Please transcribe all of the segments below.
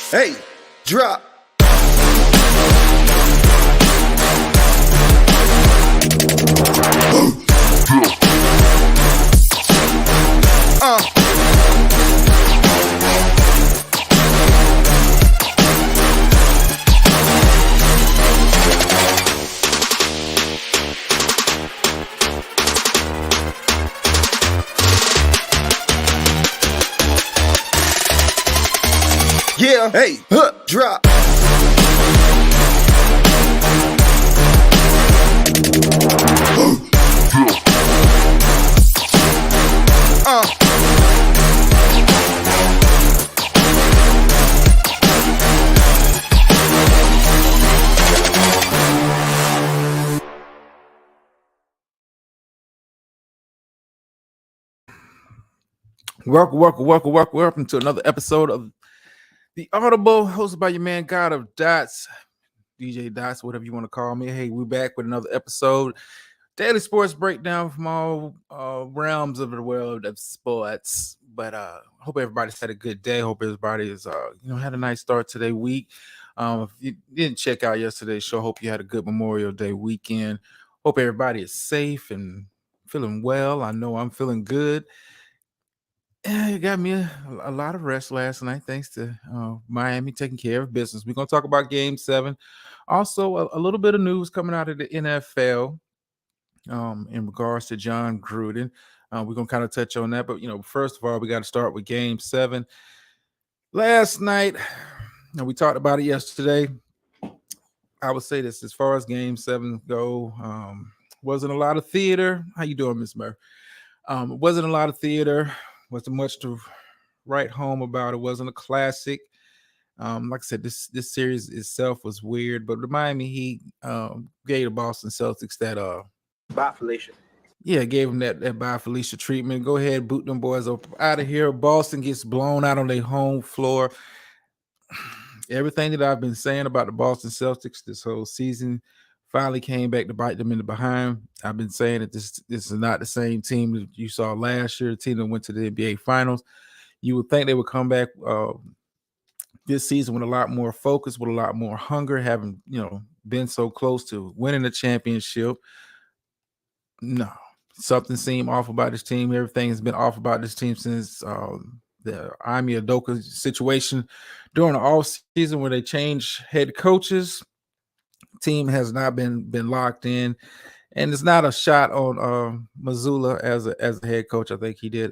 Hey, drop. Yeah, hey, drop. Welcome to another episode of The Audible, hosted by your man God of Dots, DJ Dots, whatever you want to call me. Hey, we're back with another episode. Daily sports breakdown from all realms of the world of sports. But hope everybody's had a good day. Hope everybody is had a nice start to their week. If you didn't check out yesterday's show, hope you had a good Memorial Day weekend. Hope everybody is safe and feeling well. I know I'm feeling good. Yeah, it got me a lot of rest last night, thanks to Miami taking care of business. We're going to talk about Game 7. Also, a little bit of news coming out of the NFL in regards to John Gruden. We're going to kind of touch on that. But, first of all, we got to start with Game 7. Last night, we talked about it yesterday. I would say this, as far as Game 7 go, wasn't a lot of theater. How you doing, Miss Murph? Wasn't a lot of theater. Wasn't much to write home about. It wasn't a classic. Like I said, this series itself was weird, but the Miami Heat gave the Boston Celtics that Bye, Felicia. Yeah, gave them that bye Felicia treatment. Go ahead, boot them boys up out of here. Boston gets blown out on their home floor. Everything that I've been saying about the Boston Celtics this whole season finally came back to bite them in the behind. I've been saying that this is not the same team that you saw last year, the team that went to the NBA Finals. You would think they would come back this season with a lot more focus, with a lot more hunger, having been so close to winning the championship. No, something seemed off about this team. Everything has been off about this team since the Ime Udoka situation during the off season where they changed head coaches. Team has not been locked in, and it's not a shot on Mazzulla as a head coach. I think he did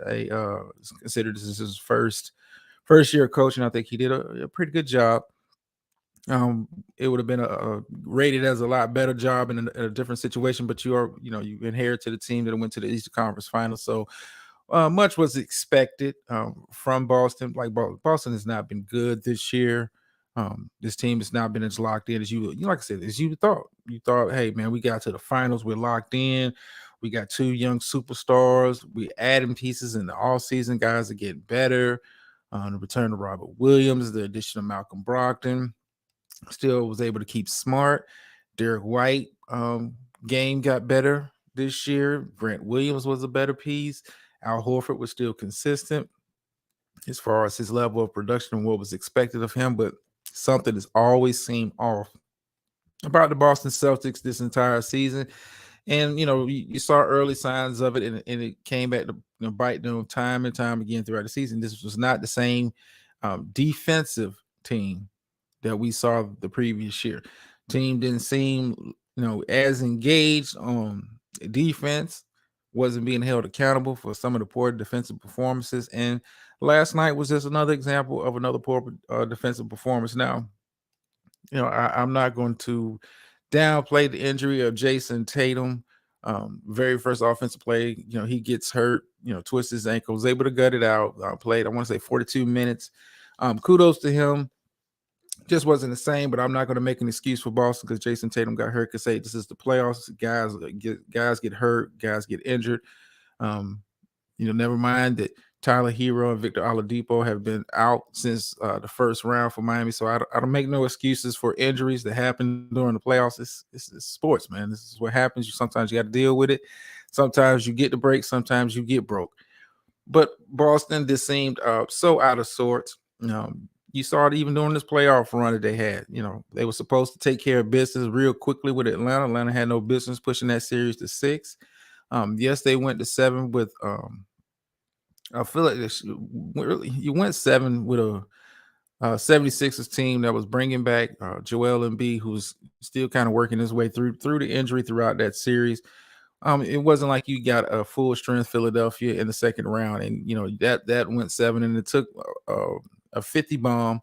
considered this is his first year coaching. I think he did a pretty good job. It would have been rated as a lot better job in a different situation, but you inherited a team that went to the Eastern Conference Finals, so much was expected from Boston. Like Boston has not been good this year. This team has not been as locked in as like I said, as you thought. You thought, hey man, we got to the finals, we're locked in. We got two young superstars. We adding pieces in the all season. Guys are getting better. The return of Robert Williams, the addition of Malcolm Brogdon, still was able to keep Smart. Derek White game got better this year. Grant Williams was a better piece. Al Horford was still consistent as far as his level of production and what was expected of him, but something has always seemed off about the Boston Celtics this entire season. And, you saw early signs of it, and it came back to bite them time and time again throughout the season. This was not the same defensive team that we saw the previous year. Team didn't seem, as engaged on defense, wasn't being held accountable for some of the poor defensive performances. And last night was just another example of another poor defensive performance. Now, I'm not going to downplay the injury of Jason Tatum. Very first offensive play, he gets hurt, twists his ankle, was able to gut it out, played, I want to say 42 minutes. Kudos to him. Just wasn't the same, but I'm not going to make an excuse for Boston because Jason Tatum got hurt. Because say this is the playoffs, guys get hurt, guys get injured. Never mind that Tyler Hero and Victor Oladipo have been out since the first round for Miami. So I don't make no excuses for injuries that happen during the playoffs. It's sports, man. This is what happens. Sometimes you got to deal with it. Sometimes you get the break. Sometimes you get broke. But Boston just seemed so out of sorts. You saw it even during this playoff run that they had. They were supposed to take care of business real quickly with Atlanta. Atlanta had no business pushing that series to 6. Yes, they went to 7 with I feel like you went 7 with a 76ers team that was bringing back Joel Embiid, who's still kind of working his way through the injury throughout that series. It wasn't like you got a full strength Philadelphia in the second round, and that went 7, and it took a 50 bomb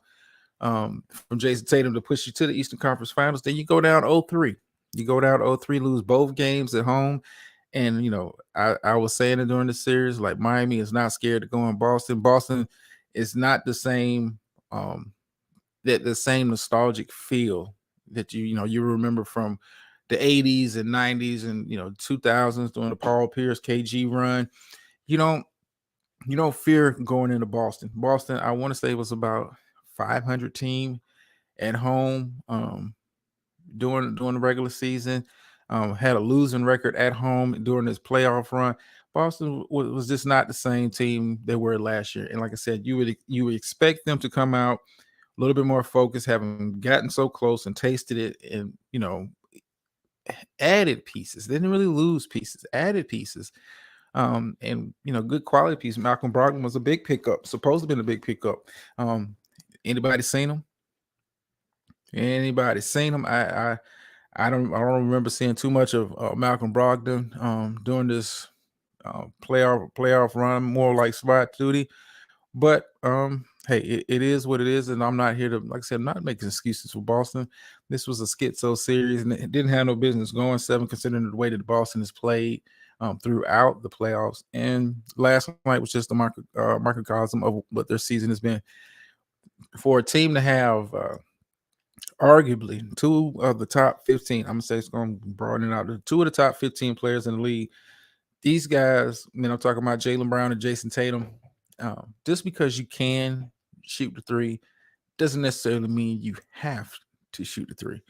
from Jason Tatum to push you to the Eastern Conference Finals. Then you go down 0-3. You go down 0-3, lose both games at home. And I was saying it during the series, like Miami is not scared to go in Boston. Boston is not the same that the same nostalgic feel that you remember from the 80s and 90s and 2000s during the Paul Pierce KG run. You don't fear going into Boston. Boston, I want to say, was about 500 team at home during the regular season. Had a losing record at home during this playoff run. Boston was just not the same team they were last year. And like I said, you would expect them to come out a little bit more focused, having gotten so close and tasted it, and added pieces. They didn't really lose pieces, added pieces. And good quality piece. Malcolm Brogdon was a big pickup, supposed to be a big pickup. Anybody seen him? Anybody seen him? I don't remember seeing too much of Malcolm Brogdon during this playoff run, more like spot duty. But hey, it is what it is, and I'm not here to, like I said, I'm not making excuses for Boston. This was a schizo series, and it didn't have no business going 7, considering the way that Boston has played throughout the playoffs. And last night was just a microcosm of what their season has been. For a team to have arguably 2 of the top 15, I'm gonna say, it's going to broaden out to 2 of the top 15 players in the league. These guys, I'm talking about Jaylen Brown and Jason Tatum. Just because you can shoot the 3 doesn't necessarily mean you have to shoot the 3.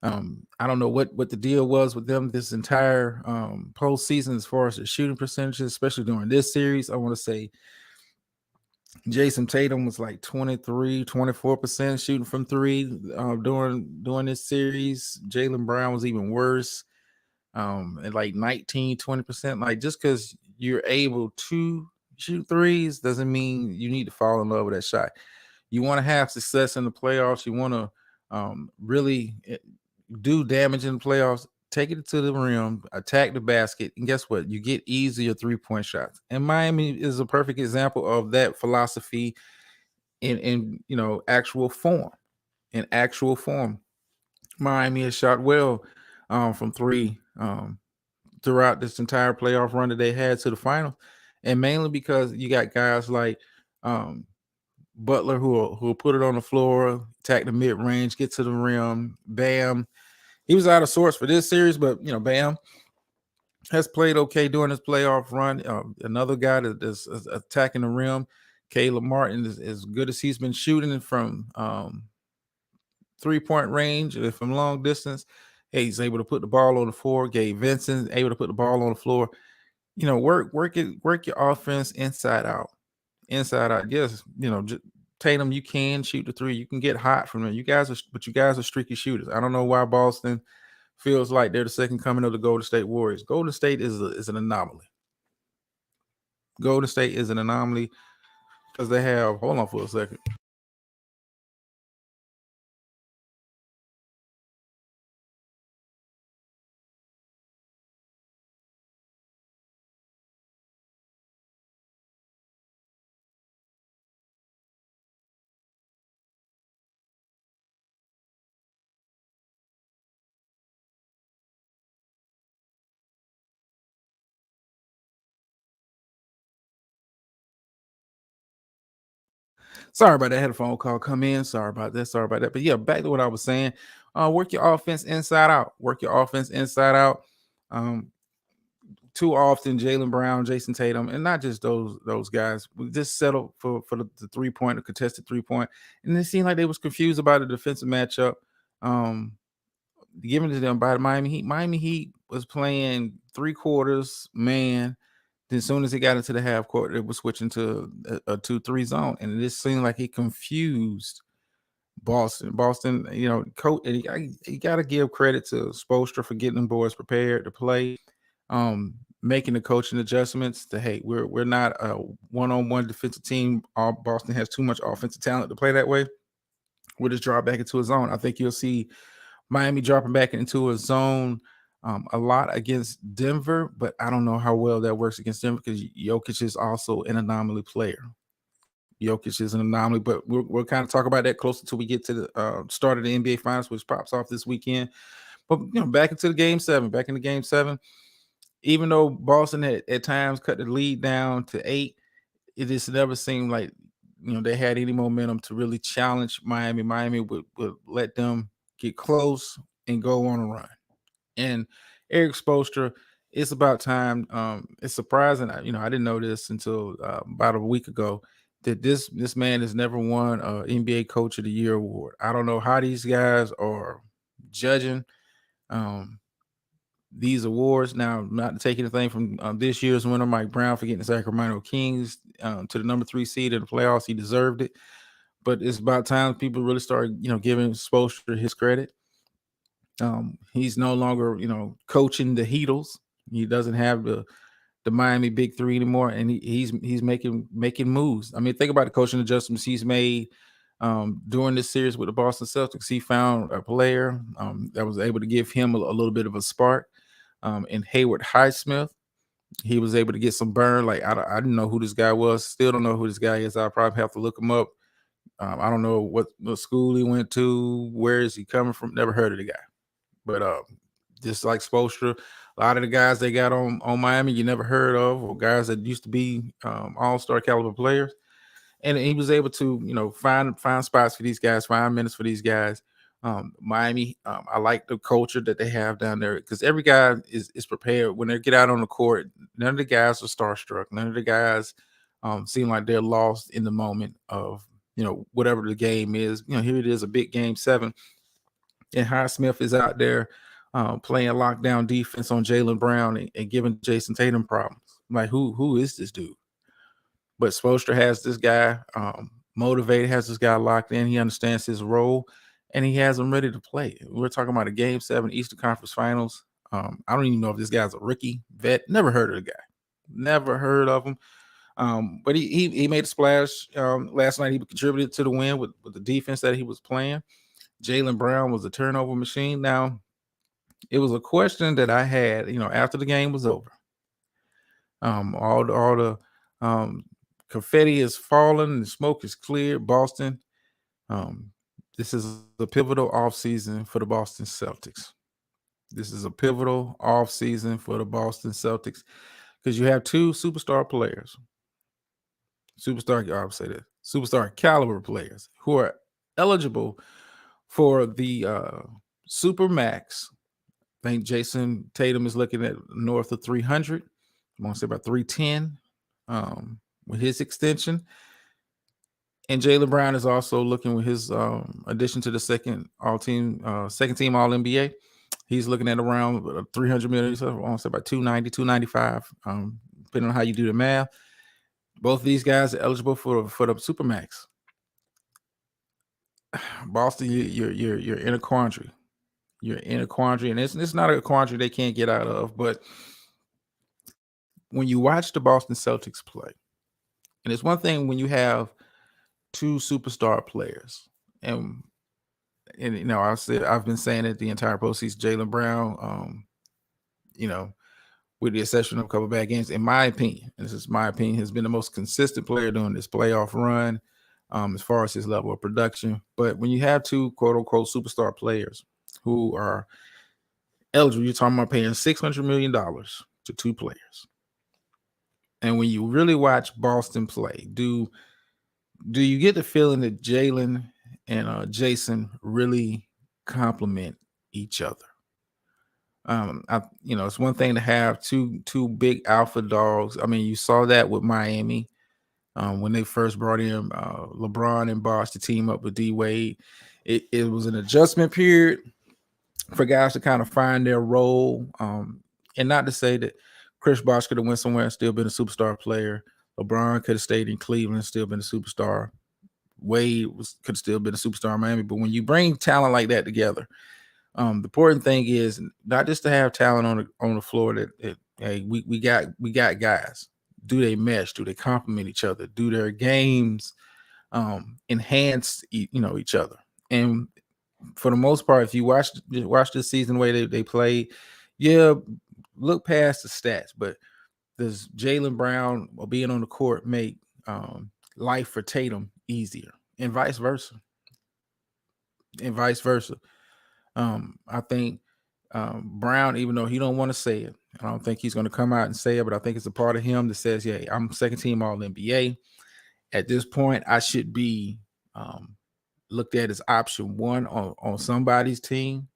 I don't know what the deal was with them this entire postseason as far as the shooting percentages, especially during this series. I want to say Jason Tatum was like 24% shooting from 3 during this series. Jaylen Brown was even worse, at like 20%. Like, just because you're able to shoot 3s doesn't mean you need to fall in love with that shot. You want to have success in the playoffs. You want to really do damage in the playoffs. Take it to the rim, attack the basket, and guess what? You get easier 3-point shots. And Miami is a perfect example of that philosophy in actual form. In actual form, Miami has shot well from 3 throughout this entire playoff run that they had to the finals, and mainly because you got guys like Butler who will put it on the floor, attack the mid range, get to the rim. Bam. He was out of sorts for this series, but Bam has played okay during this playoff run. Another guy that is attacking the rim, Caleb Martin, is as good as he's been shooting from 3-point range and from long distance. Hey, he's able to put the ball on the floor. Gabe Vincent able to put the ball on the floor. Work your offense inside out. Inside out. Yes, Tatum, you can shoot the 3. You can get hot from there. You guys are streaky shooters. I don't know why Boston feels like they're the second coming of the Golden State Warriors. Golden State is an anomaly. Golden State is an anomaly because they have. Hold on for a second. Sorry about that. I had a phone call come in. Sorry about that. But yeah, back to what I was saying. Work your offense inside out. Work your offense inside out. Too often, Jaylen Brown, Jason Tatum, and not just those guys, we just settle for the 3-point or contested 3-point. And it seemed like they was confused about the defensive matchup given to them by the Miami Heat. Miami Heat was playing 3 quarters man, Then as soon as he got into the half court, it was switching to a 2-3 zone, and it just seemed like he confused Boston. Boston, coach, and you got to give credit to Spoelstra for getting them boys prepared to play, making the coaching adjustments. Hey, we're not a one-on-one defensive team. Boston has too much offensive talent to play that way. We'll just drop back into a zone. I think you'll see Miami dropping back into a zone a lot against Denver, but I don't know how well that works against Denver because Jokic is also an anomaly player. Jokic is an anomaly, but we'll kind of talk about that closer till we get to the start of the NBA Finals, which pops off this weekend. But back into the game seven. Even though Boston had at times cut the lead down to 8, it just never seemed like they had any momentum to really challenge Miami. Miami would let them get close and go on a run. And Eric Spoelstra, it's about time. It's surprising. I didn't know this until about a week ago that this man has never won an NBA Coach of the Year award. I don't know how these guys are judging these awards. Now, not to take anything from this year's winner, Mike Brown, for getting the Sacramento Kings to the number 3 seed in the playoffs. He deserved it. But it's about time people really start, giving Spoelstra his credit. He's no longer, coaching the Heatles. He doesn't have the Miami Big Three anymore, and he's making moves. I mean, think about the coaching adjustments he's made during this series with the Boston Celtics. He found a player that was able to give him a little bit of a spark. In Hayward Highsmith, he was able to get some burn. Like I didn't know who this guy was. Still don't know who this guy is. I'll probably have to look him up. I don't know what school he went to. Where is he coming from? Never heard of the guy. But just like Spoelstra, a lot of the guys they got on Miami you never heard of, or guys that used to be all-star caliber players. And he was able to, find spots for these guys, find minutes for these guys. Miami, I like the culture that they have down there because every guy is prepared when they get out on the court. None of the guys are starstruck. None of the guys seem like they're lost in the moment of, whatever the game is. Here it is, a big game 7. And Highsmith is out there playing lockdown defense on Jaylen Brown and giving Jason Tatum problems. Like, who is this dude? But Spoelstra has this guy motivated, has this guy locked in. He understands his role, and he has him ready to play. We're talking about a Game 7 Eastern Conference Finals. I don't even know if this guy's a rookie, vet. Never heard of the guy. Never heard of him. But he made a splash last night. He contributed to the win with the defense that he was playing. Jaylen Brown was a turnover machine. Now, it was a question that I had, after the game was over. All the confetti is falling, the smoke is cleared. Boston, this is a pivotal offseason for the Boston Celtics. This is a pivotal offseason for the Boston Celtics because you have 2 superstar players. Superstar caliber players who are eligible for the Supermax. I think Jason Tatum is looking at north of 300. I want to say about 310 with his extension. And Jaylen Brown is also looking with his addition to the second team All-NBA. He's looking at around 300 million. So I want to say about 290, 295, depending on how you do the math. Both of these guys are eligible for the Supermax. Boston, you're in a quandary. You're in a quandary, and it's not a quandary they can't get out of. But when you watch the Boston Celtics play, and it's one thing when you have 2 superstar players, and I've been saying it the entire postseason. Jaylen Brown, with the exception of a couple of bad games, in my opinion, and this is my opinion, has been the most consistent player during this playoff run. As far as his level of production. But when you have 2 quote-unquote superstar players who are eligible, you're talking about paying $600 million to 2 players. And when you really watch Boston play, do you get the feeling that Jaylen and Jason really complement each other? It's one thing to have two big alpha dogs. I mean, you saw that with Miami. When they first brought in LeBron and Bosh to team up with D Wade, it was an adjustment period for guys to kind of find their role. And not to say that Chris Bosh could have went somewhere and still been a superstar player. LeBron could have stayed in Cleveland and still been a superstar. Wade could have still been a superstar in Miami. But when you bring talent like that together, the important thing is not just to have talent on the floor that hey, we got guys. Do they mesh? Do they complement each other? Do their games enhance each other? And for the most part, if you watch this season the way they play, yeah, look past the stats, but does Jaylen Brown being on the court make life for Tatum easier, and vice versa? I think Brown, even though he don't want to say it, I don't think he's going to come out and say it, but I think it's a part of him that says, yeah, I'm second team All NBA. At this point, I should be looked at as option one on somebody's team.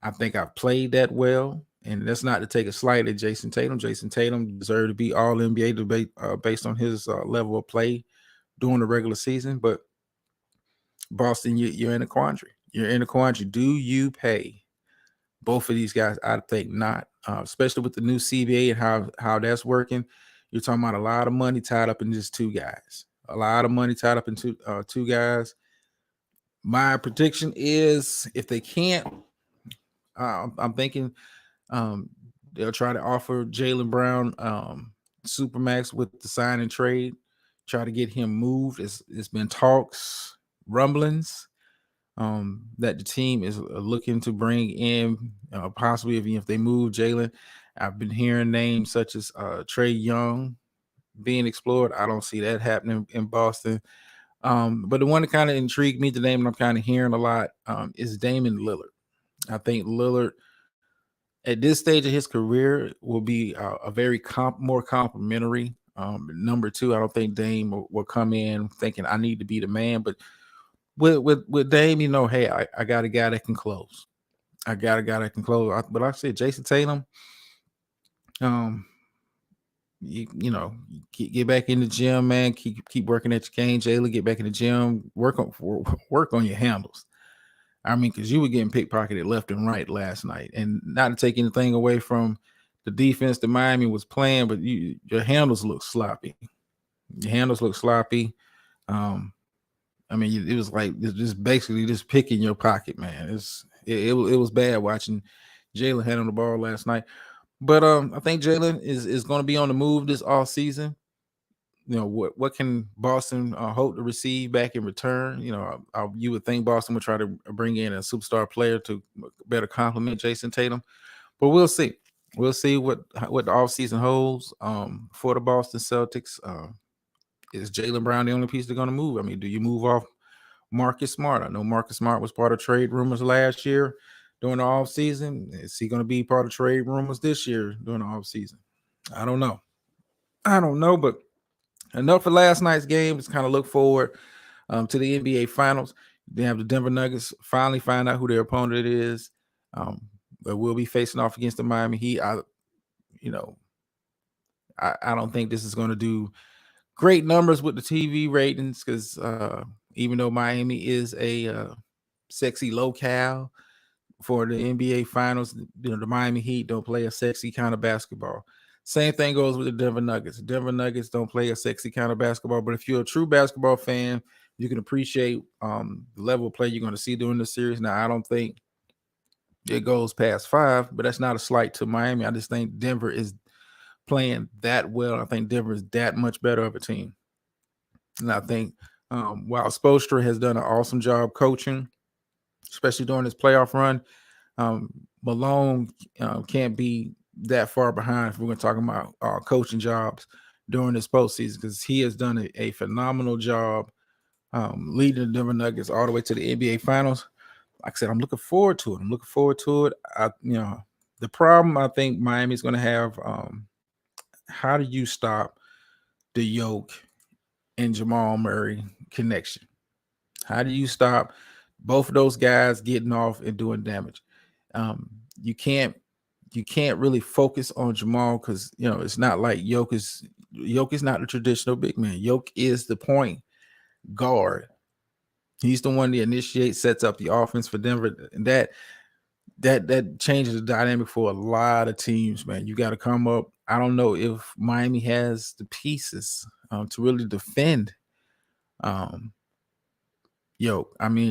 I think I've played that well, and that's not to take a slight at Jason Tatum. Jason Tatum deserved to be All NBA debate based on his level of play during the regular season. But Boston, you're in a quandary. Do you pay both of these guys? I think not, especially with the new CBA and how that's working. You're talking about a lot of money tied up in just two guys. A lot of money tied up in two guys. My prediction is if they can't, I'm thinking they'll try to offer Jaylen Brown Supermax with the sign and trade, try to get him moved. It's been talks, rumblings that the team is looking to bring in possibly if they move Jaylen. I've been hearing names such as Trae Young being explored. I don't see that happening in Boston. But the one that kind of intrigued me, the name that I'm kind of hearing a lot is Damian Lillard. I think Lillard at this stage of his career will be a very more complimentary number two. I don't think Dame will come in thinking I need to be the man, but with Dame, hey, I got a guy that can close. But like I said, Jason Tatum, get back in the gym, man. Keep working at your game. Jaylen, get back in the gym. Work on your handles. I mean, because you were getting pickpocketed left and right last night, and not to take anything away from the defense that Miami was playing, but your handles look sloppy. I mean, it was like just basically just picking your pocket, man. It was bad watching Jaylen handle the ball last night. But I think Jaylen is going to be on the move this off season. What can Boston hope to receive back in return? You would think Boston would try to bring in a superstar player to better complement Jason Tatum, but we'll see. We'll see what the offseason holds for the Boston Celtics. Is Jaylen Brown the only piece they're going to move? I mean, do you move off Marcus Smart? I know Marcus Smart was part of trade rumors last year during the offseason. Is he going to be part of trade rumors this year during the offseason? I don't know, but enough for last night's game. Let's kind of look forward to the NBA Finals. They have the Denver Nuggets finally find out who their opponent is. But we'll be facing off against the Miami Heat. I don't think this is going to do great numbers with the TV ratings because even though Miami is a sexy locale for the NBA Finals, the Miami Heat don't play a sexy kind of basketball. Same thing goes with the Denver Nuggets. The Denver Nuggets don't play a sexy kind of basketball, but if you're a true basketball fan, you can appreciate the level of play you're going to see during the series. Now, I don't think it goes past 5, but that's not a slight to Miami. I just think Denver is playing that well. I think Denver is that much better of a team. And I think while Spoelstra has done an awesome job coaching, especially during his playoff run, Malone can't be that far behind if we're going to talk about coaching jobs during this postseason because he has done a phenomenal job leading the Denver Nuggets all the way to the NBA Finals. Like I said, I'm looking forward to it. The problem I think Miami's going to have, how do you stop the Yoke and Jamal Murray connection? How do you stop both of those guys getting off and doing damage? You can't really focus on Jamal because it's not like Yoke is not the traditional big man. Yoke is the point guard. He's the one that initiates, sets up the offense for Denver, and that changes the dynamic for a lot of teams, man. You got to come up. I don't know if Miami has the pieces to really defend. Um, I mean,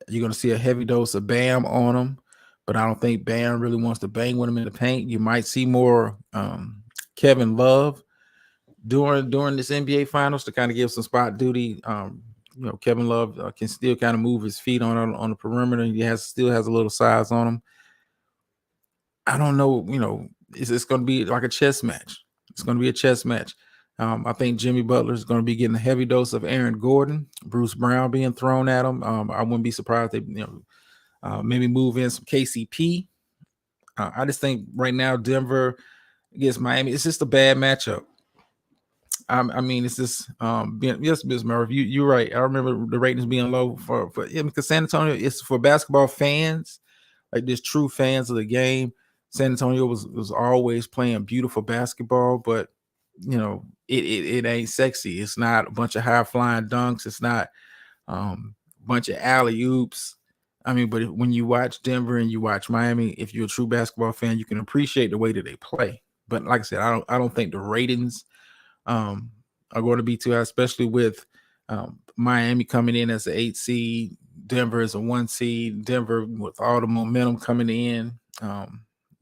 you're gonna see a heavy dose of Bam on them, but I don't think Bam really wants to bang with him in the paint. You might see more Kevin Love during this NBA Finals to kind of give some spot duty. Kevin Love can still kind of move his feet on the perimeter. He still has a little size on him. I don't know. It's going to be like a chess match. It's going to be a chess match. I think Jimmy Butler is going to be getting a heavy dose of Aaron Gordon, Bruce Brown being thrown at him. I wouldn't be surprised if they maybe move in some KCP. I just think right now Denver against Miami, it's just a bad matchup. I mean, it's just yes, Ms. Murphy, you're right. I remember the ratings being low for because San Antonio, it's for basketball fans, like just true fans of the game. San Antonio was always playing beautiful basketball, but it ain't sexy. It's not a bunch of high flying dunks. It's not a bunch of alley oops. I mean, but when you watch Denver and you watch Miami, if you're a true basketball fan, you can appreciate the way that they play. But like I said, I don't think the ratings are going to be too high, especially with Miami coming in as an 8 seed, Denver as a 1 seed, Denver with all the momentum coming in.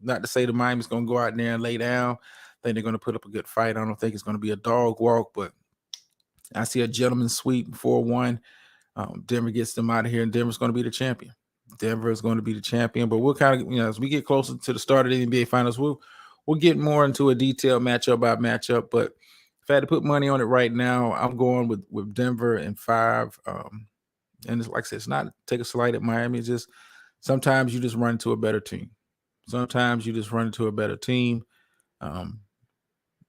Not to say the Miami's going to go out there and lay down. I think they're going to put up a good fight. I don't think it's going to be a dog walk, but I see a gentleman's sweep 4-1. Denver gets them out of here, and Denver's going to be the champion. Denver is going to be the champion, but we'll kind of, as we get closer to the start of the NBA Finals, we'll get more into a detailed matchup by matchup. But if I had to put money on it right now, I'm going with Denver in 5. And it's like I said, it's not to take a slight at Miami. It's just sometimes you just run into a better team. Sometimes you just run into a better team. I'm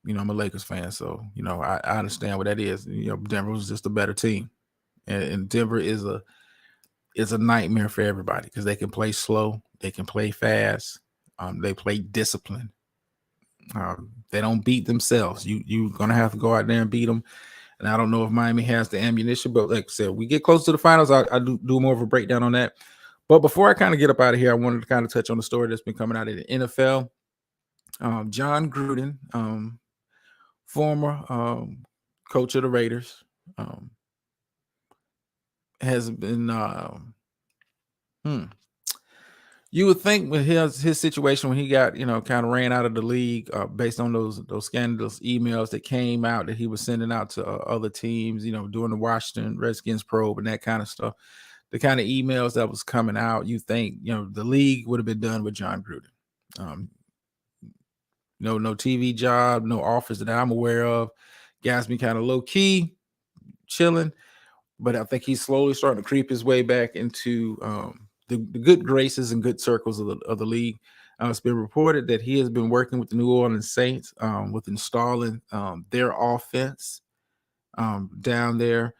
a Lakers fan, so I understand what that is. Denver was just a better team, and Denver is a nightmare for everybody because they can play slow, they can play fast, they play disciplined. They don't beat themselves. You're gonna have to go out there and beat them. And I don't know if Miami has the ammunition, but like I said, we get close to the finals. I do more of a breakdown on that. But before I kind of get up out of here, I wanted to kind of touch on the story that's been coming out of the NFL. John Gruden, former coach of the Raiders, has been. You would think with his situation when he got kind of ran out of the league based on those scandalous emails that came out that he was sending out to other teams, during the Washington Redskins probe and that kind of stuff. The kind of emails that was coming out, you think the league would have been done with John Gruden. No TV job, no offers that I'm aware of. Guys been kind of low key, chilling, but I think he's slowly starting to creep his way back into the good graces and good circles of the league. It's been reported that he has been working with the New Orleans Saints with installing their offense down there.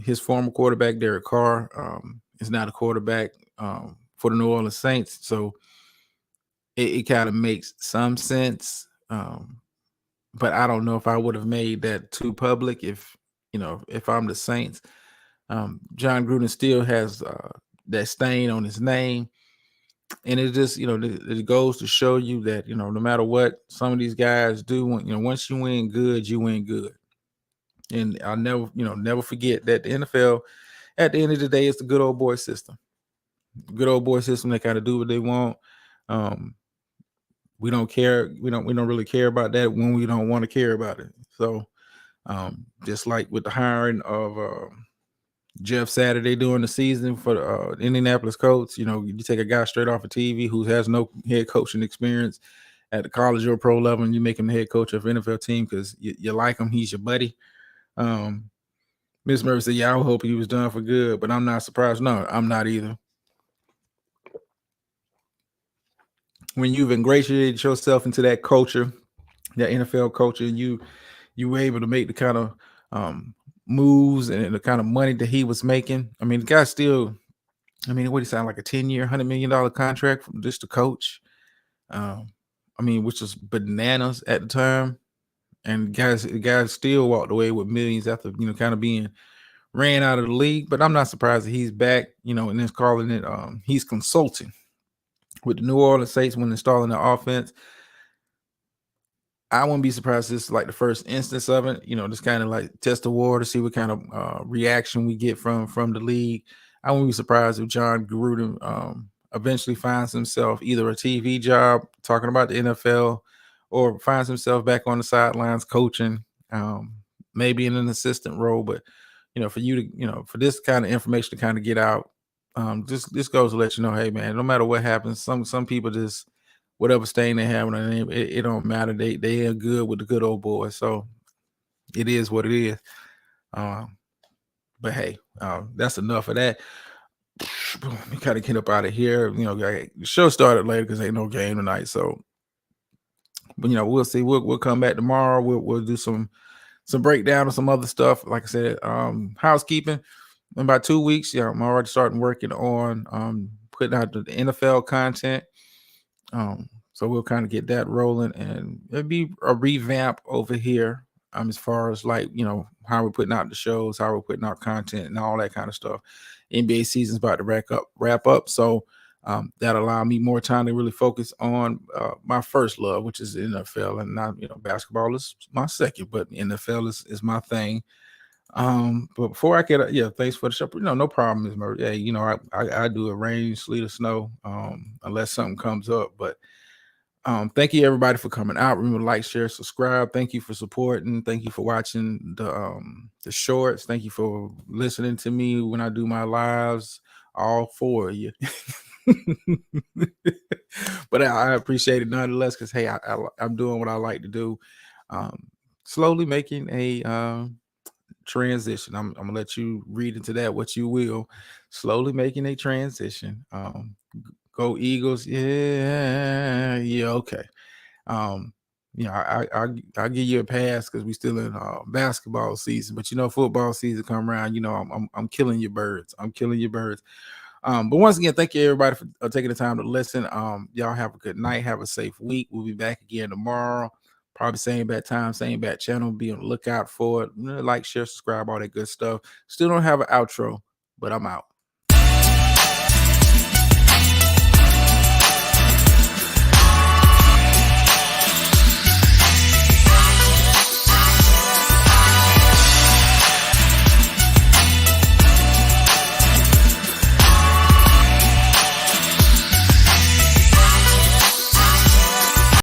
His former quarterback, Derek Carr, is now the quarterback for the New Orleans Saints. So it kind of makes some sense. But I don't know if I would have made that too public if I'm the Saints. John Gruden still has that stain on his name. And it just, it goes to show you that, no matter what some of these guys do, once you win good, you win good. And I'll never forget that the NFL, at the end of the day, it's the good old boy system. Good old boy system. They kind of do what they want. We don't care. We don't really care about that when we don't want to care about it. So just like with the hiring of Jeff Saturday during the season for the Indianapolis Colts, you take a guy straight off of TV who has no head coaching experience at the college or pro level, and you make him the head coach of an NFL team because you like him. He's your buddy. Miss Murphy said, yeah, I hope he was done for good, but I'm not surprised. No, I'm not either. When you've ingratiated yourself into that culture, that NFL culture, and you were able to make the kind of moves and the kind of money that he was making. I mean, the guy still, what do you sound like a 10-year, $100 million contract from just a coach? Which was bananas at the time. And guys still walked away with millions after, kind of being ran out of the league. But I'm not surprised that he's back, and then calling it, he's consulting with the New Orleans Saints when installing the offense. I wouldn't be surprised this is like the first instance of it. Just kind of like test the water, see what kind of reaction we get from the league. I wouldn't be surprised if John Gruden eventually finds himself either a TV job talking about the NFL or finds himself back on the sidelines coaching, maybe in an assistant role. But for you to, for this kind of information to kind of get out, this goes to let you know, hey man, no matter what happens, some people just whatever stain they have on their name, it don't matter. They are good with the good old boys. So it is what it is. But hey, that's enough of that. We kind of get up out of here. The show started later because ain't no game tonight. So, but we'll see. We'll come back tomorrow. We'll do some breakdown of some other stuff. Like I said, housekeeping. In about 2 weeks, I'm already starting working on putting out the NFL content. So we'll kind of get that rolling, and it'll be a revamp over here. As far as like, how we're putting out the shows, how we're putting out content and all that kind of stuff. NBA season's about to wrap up. So that allow me more time to really focus on my first love, which is the NFL, and not, basketball is my second, but NFL is my thing. But before I get thanks for the show. No problem, Ms. Murray. Yeah, I do a rain, sleet, or snow, unless something comes up. But thank you everybody for coming out. Remember to like, share, subscribe. Thank you for supporting. Thank you for watching the shorts. Thank you for listening to me when I do my lives. All 4 of you. But I appreciate it nonetheless, because hey, I'm doing what I like to do. Slowly making a transition. I'm gonna let you read into that what you will. Slowly making a transition. Go Eagles. Yeah, okay. I'll give you a pass because we still in basketball season, but football season come around, I'm killing your birds. But once again, thank you everybody for taking the time to listen. Y'all have a good night. Have a safe week. We'll be back again tomorrow. Probably same bad time, same bad channel. Be on the lookout for it. Like, share, subscribe, all that good stuff. Still don't have an outro, but I'm out.